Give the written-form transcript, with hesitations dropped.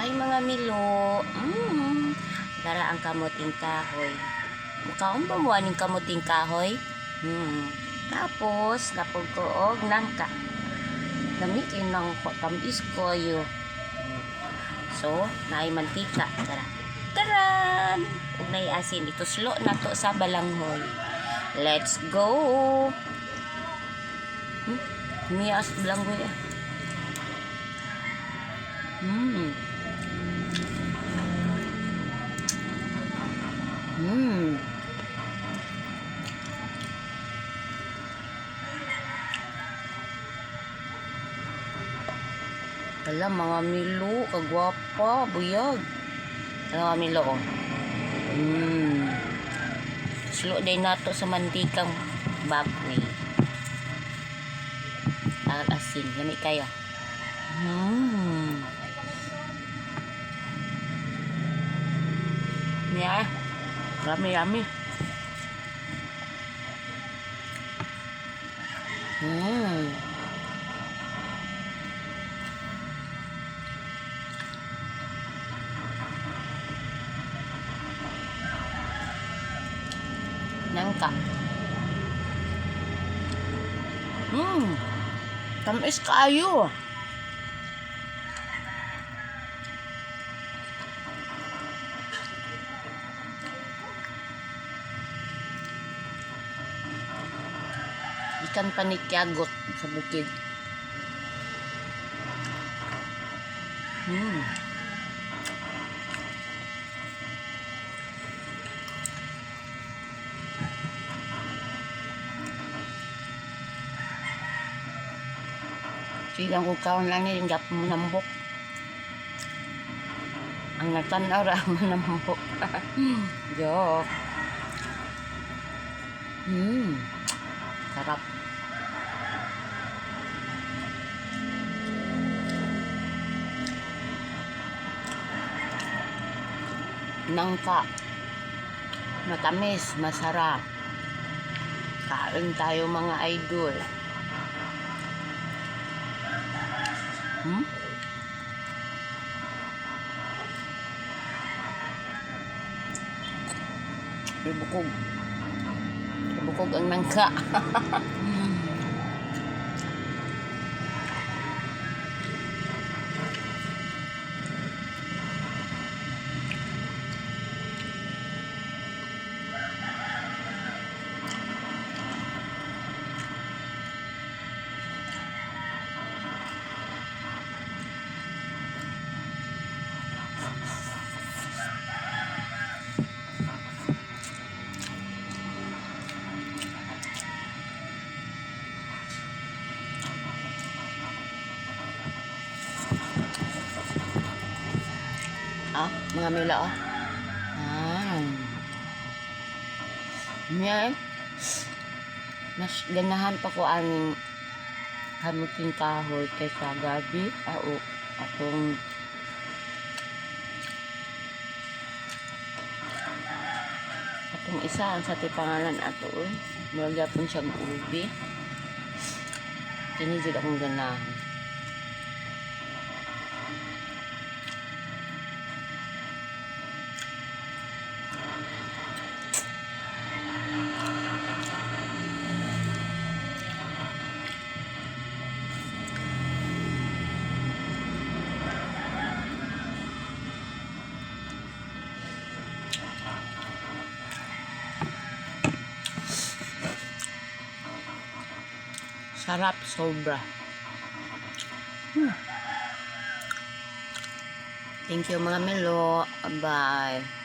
Hi mga Milo. Dara ang kamuting kahoy. Mukaon ba mo aning kamuting kahoy? Tapos napog ko og nangka. Gamitin ng tamis koyo. So, naay mantika. Taran! Ug naay asin ituslo nato sa balanghoy. Let's go. Miyas balanghoy. Wala mga Milo, kagwapa, buyag. Mga Milo, oh. Slow day nato sa mantikang baboy. Asin, lamig kayo. Yeah. Yummy. Nangka. Tamis kayo. Ikan panikyagot sa bukid. Silang ukaw lang yung gap manambok. Ang natanaw ra manambok. Joke. Sarap. Nangka. Matamis, masarap. Kain tayo mga idol. Bukog. Bukog ang nangka. Mga Milo, Yan. Mas ganahan pa ko ang kamuting kahoy kaysa gabi. Atong isa ang sa tipangalan ato. Mula pun siyang ubi. Kini jud akong ganahan. Sarap sobra. Thank you mga Milo. Bye.